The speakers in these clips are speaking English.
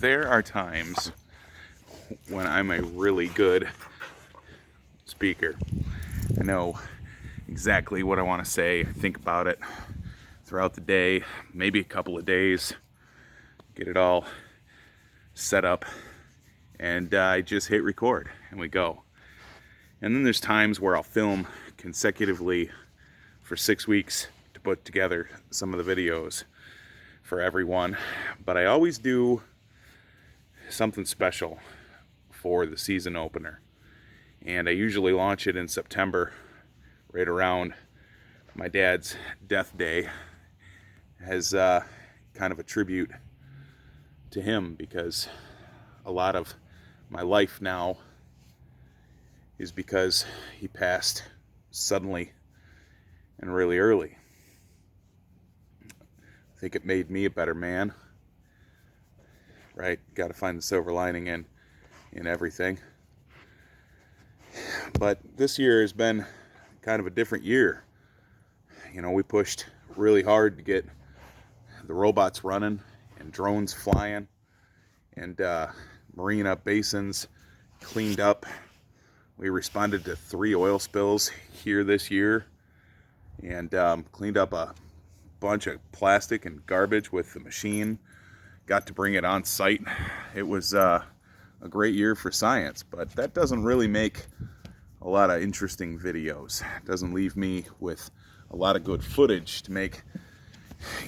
there are times when I'm a really good speaker. I know exactly what I want to say. I think about it throughout the day, maybe a couple of days, get it all set up, and I just hit record and we go. And then there's times where I'll film consecutively for 6 weeks to put together some of the videos for everyone, but I always do something special for the season opener, and I usually launch it in September, right around my dad's death day, as kind of a tribute to him, because a lot of my life now is because he passed suddenly and really early. I think it made me a better man, right? Got to find the silver lining in everything. But this year has been kind of a different year. You know, we pushed really hard to get the robots running and drones flying and marina basins cleaned up. We responded to 3 oil spills here this year and cleaned up a bunch of plastic and garbage with the machine. Got to bring it on site. It was a great year for science, but that doesn't really make a lot of interesting videos. It doesn't leave me with a lot of good footage to make,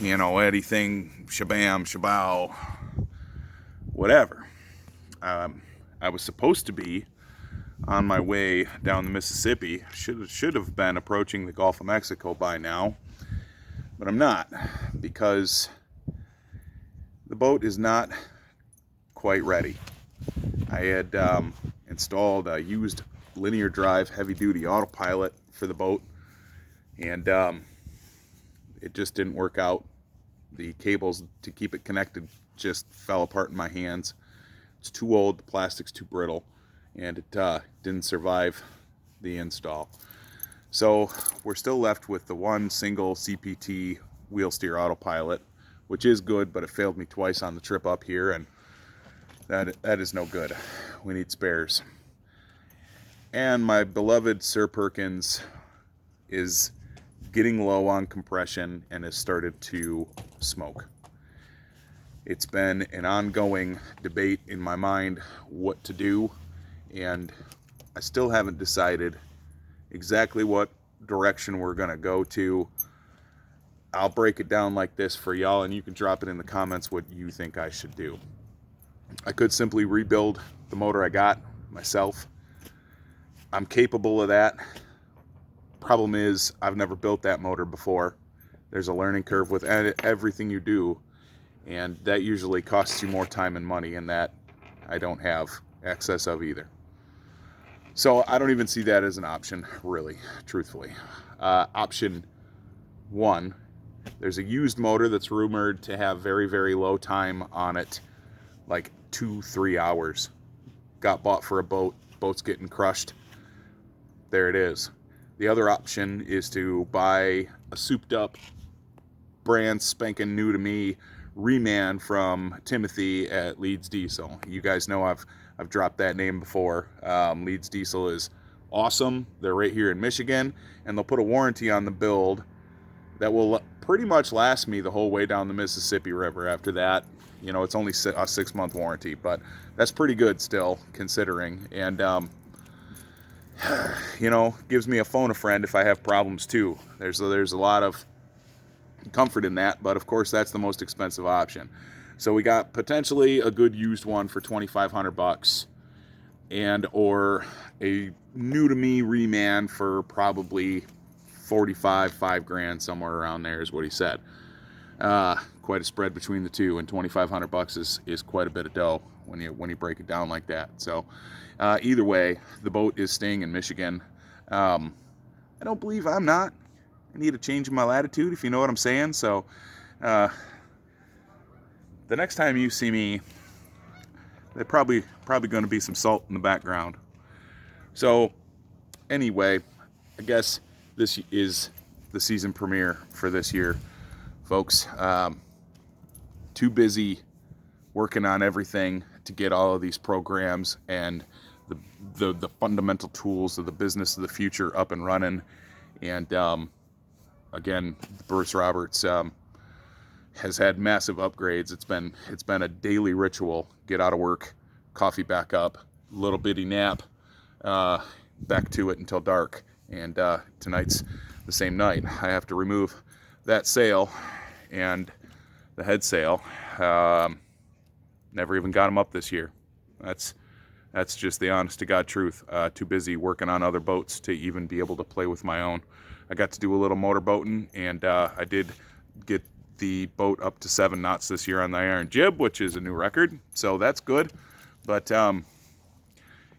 you know, anything shabam, shabow, whatever. I was supposed to be on my way down the Mississippi. Should have been approaching the Gulf of Mexico by now, but I'm not, because the boat is not quite ready. I had installed a used linear drive heavy-duty autopilot for the boat, and it just didn't work out. The cables to keep it connected just fell apart in my hands. It's too old, the plastic's too brittle, and it didn't survive the install. So we're still left with the one single CPT wheel steer autopilot, which is good, but it failed me twice on the trip up here, and that is no good. We need spares. And my beloved Sir Perkins is getting low on compression and has started to smoke. It's been an ongoing debate in my mind what to do, and I still haven't decided exactly what direction we're gonna go to. I'll break it down like this for y'all, and you can drop it in the comments what you think I should do. I could simply rebuild the motor I got myself. I'm capable of that. Problem is, I've never built that motor before. There's a learning curve with everything you do, and that usually costs you more time and money, and that I don't have access of either. So I don't even see that as an option, really, truthfully. Option 1, there's a used motor that's rumored to have very, very low time on it, like 2-3 hours. Got bought for a boat, boat's getting crushed. There it is. The other option is to buy a souped up, brand spanking new to me reman from Timothy at Leeds Diesel. You guys know I've dropped that name before. Leeds Diesel is awesome. They're right here in Michigan, and they'll put a warranty on the build that will pretty much last me the whole way down the Mississippi River. After that, you know, it's only a 6-month warranty, but that's pretty good still, considering. And you know, gives me a phone a friend if I have problems too. There's a lot of comfort in that, but of course that's the most expensive option. So we got potentially a good used one for $2,500, and or a new to me reman for probably 45, $5,000, somewhere around there is what he said. Quite a spread between the two, and $2,500 is quite a bit of dough when you break it down like that. So either way, the boat is staying in Michigan. I don't believe I'm not. I need a change in my latitude, if you know what I'm saying. So the next time you see me, there's probably going to be some salt in the background. So anyway, I guess this is the season premiere for this year, folks. Too busy working on everything to get all of these programs and the fundamental tools of the business of the future up and running. And again, Bruce Roberts has had massive upgrades. It's been a daily ritual. Get out of work, coffee back up, little bitty nap, back to it until dark. And tonight's the same night. I have to remove that sail and the head sail. Never even got them up this year. That's just the honest to God truth. Too busy working on other boats to even be able to play with my own. I got to do a little motor boating, and I did get the boat up to 7 knots this year on the iron jib, which is a new record, so that's good. But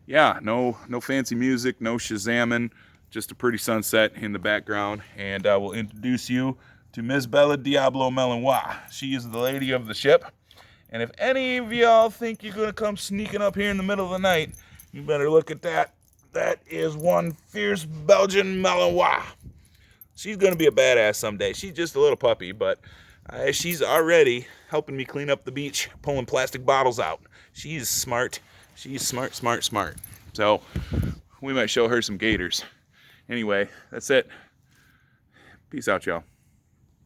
yeah, no fancy music, no shazamming, just a pretty sunset in the background. And I will introduce you to Ms. Bella Diablo Melanois. She is the lady of the ship. And if any of y'all think you're going to come sneaking up here in the middle of the night, you better look at that. That is one fierce Belgian Malinois. She's going to be a badass someday. She's just a little puppy, but she's already helping me clean up the beach, pulling plastic bottles out. She's smart. She's smart. So we might show her some gators. Anyway, that's it. Peace out, y'all.